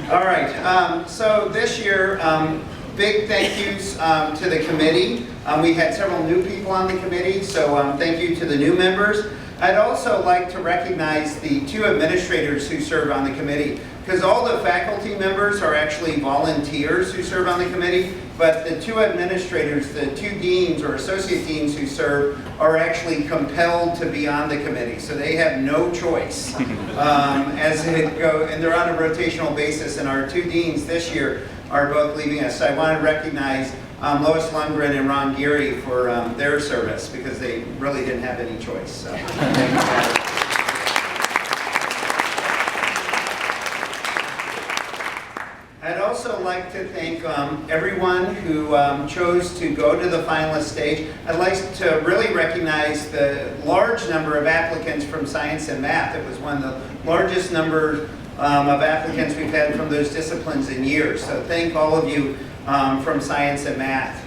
All right, so this year, big thank yous to the committee. We had several new people on the committee, so thank you to the new members. I'd also like to recognize the 2 administrators who serve on the committee, because all the faculty members are actually volunteers who serve on the committee, but the 2 administrators, the 2 deans or associate deans who serve, are actually compelled to be on the committee, so they have no choice as it goes, and they're on a rotational basis, and our 2 deans this year are both leaving us. So I want to recognize Lois Lundgren and Ron Geary for their service, because they really didn't have any choice. So, thank you, guys. I'd also like to thank everyone who chose to go to the finalist stage. I'd like to really recognize the large number of applicants from science and math. It was one of the largest numbers of applicants we've had from those disciplines in years. So thank all of you from science and math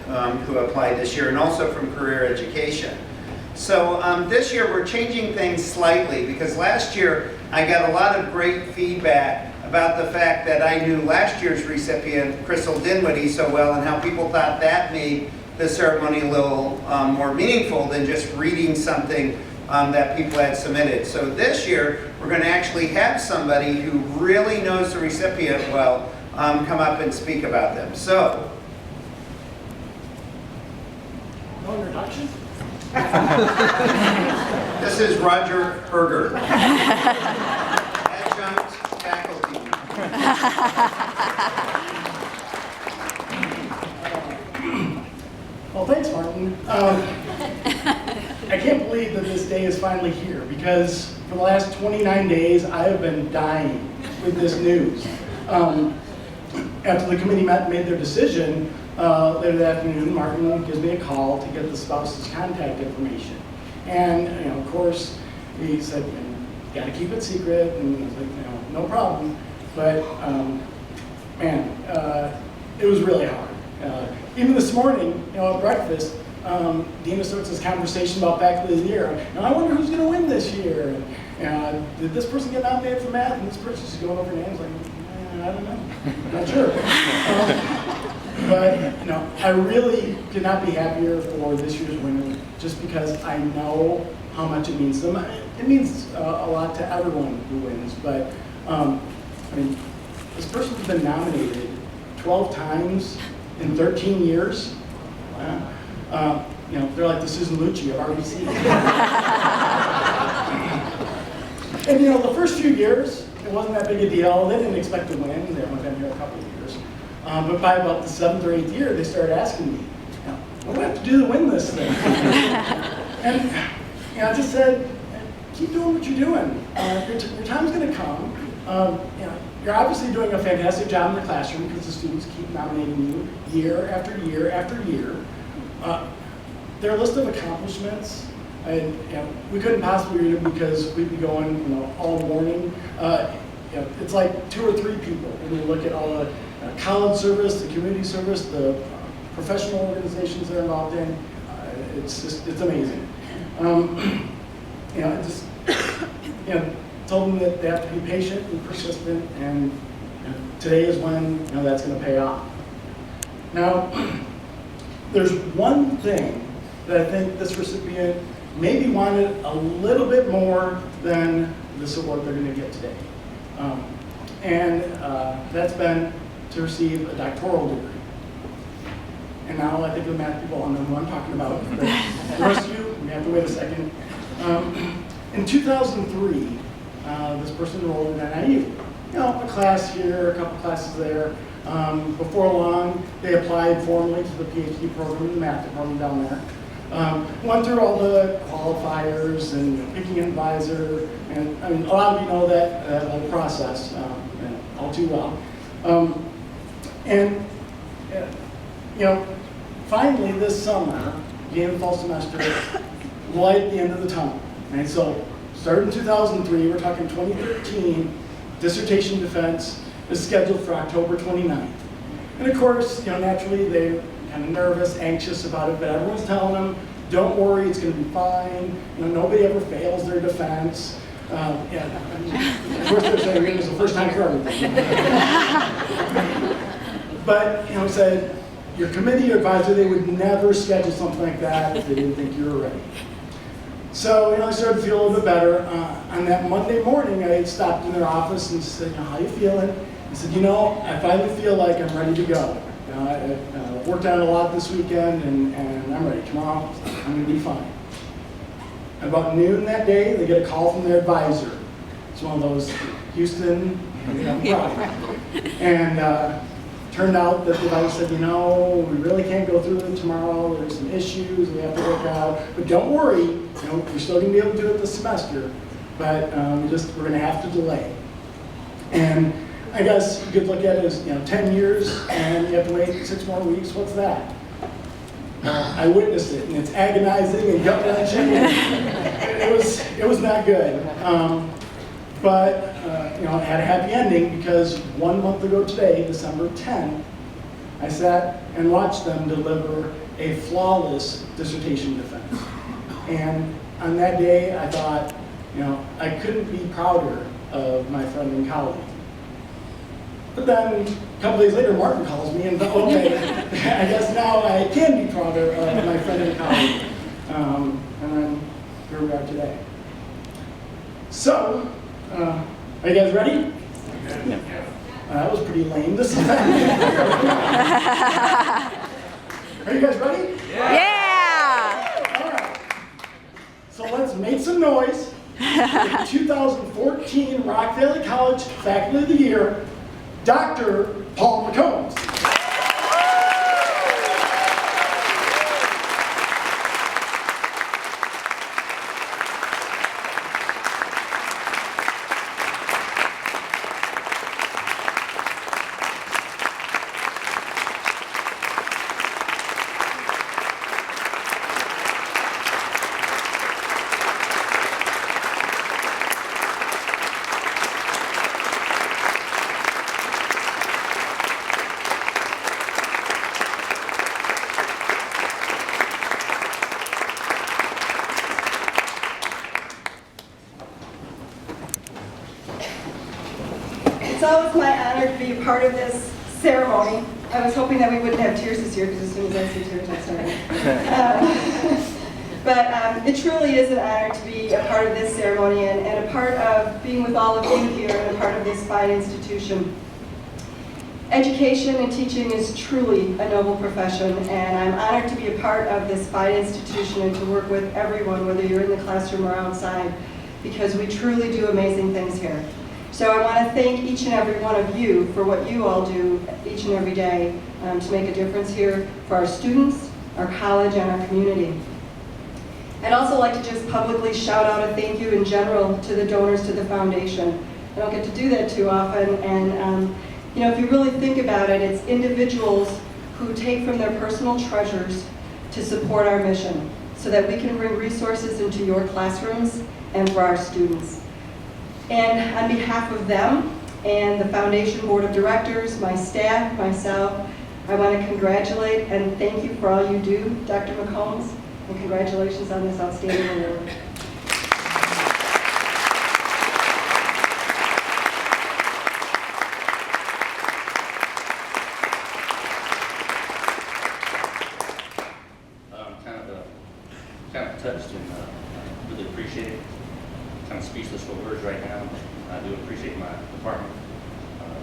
who applied this year, and also from career education. So this year we're changing things slightly, because last year I got a lot of great feedback about the fact that I knew last year's recipient, Crystal Dinwiddie, so well, and how people thought that made the ceremony a little more meaningful than just reading something that people had submitted. So this year, we're going to actually have somebody who really knows the recipient well come up and speak about them. So, no introduction? This is Roger Berger, adjunct faculty. Well, thanks, Martin. I can't believe that this day is finally here, because for the last 29 days I have been dying with this news. After the committee met and made their decision later that afternoon, Martin gives me a call to get the spouse's contact information. And of course, he said, you got to keep it secret, and I was like, no problem. But man, it was really hard. Even this morning, at breakfast, Dina starts this conversation about faculty of the year. Now, I wonder who's going to win this year. And did this person get nominated for math? And this person's going over names like, I don't know, not sure. But I really could not be happier for this year's winner, just because I know how much it means to them. It means a lot to everyone who wins. But I mean, this person's been nominated 12 times in 13 years. They're like the Susan Lucci of RVC. And the first few years, it wasn't that big a deal. They didn't expect to win. They only been here a couple of years. But by about the 7th or 8th year, they started asking me, what do I have to do to win this thing? And I just said, keep doing what you're doing. Your time's going to come. You're obviously doing a fantastic job in the classroom, because the students keep nominating you year after year after year. Their list of accomplishments, and we couldn't possibly read them because we'd be going all morning. It's like 2 or 3 people when you look at all the college service, the community service, the professional organizations they're involved in. It's amazing. I just told them that they have to be patient and persistent, and today is when that's going to pay off. Now, there's one thing that I think this recipient maybe wanted a little bit more than this award they're going to get today. And that's been to receive a doctoral degree. And now I think the math people all know who I'm talking about. But the rest of you, we have to wait a second. In 2003, this person enrolled in NIU. A class here, a couple classes there. Before long, they applied formally to the PhD program in the math department down there. Went through all the qualifiers and picking an advisor, and I mean, a lot of you know that whole process all too well. Finally this summer, beginning of fall semester, light at the end of the tunnel. And so, started in 2003, we're talking 2013, dissertation defense is scheduled for October 29th. And of course, naturally they're kind of nervous, anxious about it, but everyone's telling them, don't worry, it's going to be fine. Nobody ever fails their defense. Yeah, of course they're saying it was the first time for everything. But, he said, your committee advisor, they would never schedule something like that if they didn't think you were ready. So, I started to feel a little bit better. On that Monday morning, I stopped in their office and said, how you feeling? He said, I finally feel like I'm ready to go. I worked out a lot this weekend, and I'm ready. Tomorrow, I'm going to be fine. About noon that day, they get a call from their advisor. It's one of those Houston, and turned out that the advisor said, we really can't go through it tomorrow. There's some issues we have to work out. But don't worry, you're still going to be able to do it this semester. But we're going to have to delay. And I guess you could look at it as 10 years, and you have to wait 6 more weeks. What's that? I witnessed it, and it's agonizing and gut-wrenching. It was not good. But it had a happy ending because 1 month ago today, December 10th, I sat and watched them deliver a flawless dissertation defense. And on that day, I thought, I couldn't be prouder of my friend and colleague. But then a couple days later, Martin calls me and thought, okay, I guess now I can be prouder of my friend and colleague. And then here we are today. So, are you guys ready? That was pretty lame this time. Are you guys ready? Yeah! All right. So let's make some noise. The 2014 Rock Valley College Faculty of the Year, Dr. Paul McCombs. It's always my honor to be a part of this ceremony. I was hoping that we wouldn't have tears this year because as soon as I see tears, I'm sorry. But it truly is an honor to be a part of this ceremony and a part of being with all of you here and a part of this fine institution. Education and teaching is truly a noble profession, and I'm honored to be a part of this fine institution and to work with everyone, whether you're in the classroom or outside, because we truly do amazing things here. So I want to thank each and every one of you for what you all do each and every day to make a difference here for our students, our college, and our community. I'd also like to just publicly shout out a thank you in general to the donors to the foundation. I don't get to do that too often, and if you really think about it, it's individuals who take from their personal treasures to support our mission so that we can bring resources into your classrooms and for our students. And on behalf of them and the Foundation Board of Directors, my staff, myself, I want to congratulate and thank you for all you do, Dr. McCombs, and congratulations on this outstanding award. Kind of touched and really appreciate it. Kind of speechless for words right now. I do appreciate my department.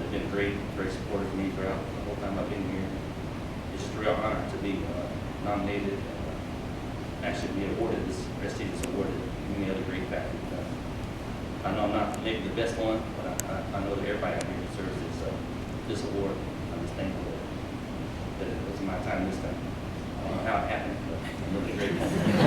They've been great, very supportive of me throughout the whole time I've been here. It's just a real honor to be nominated, actually be awarded this prestigious award and many other great faculty. I know I'm not maybe the best one, but I know that everybody out here deserves this award. I'm just thankful that it was my time this time. I don't know how it happened, but I'm really grateful.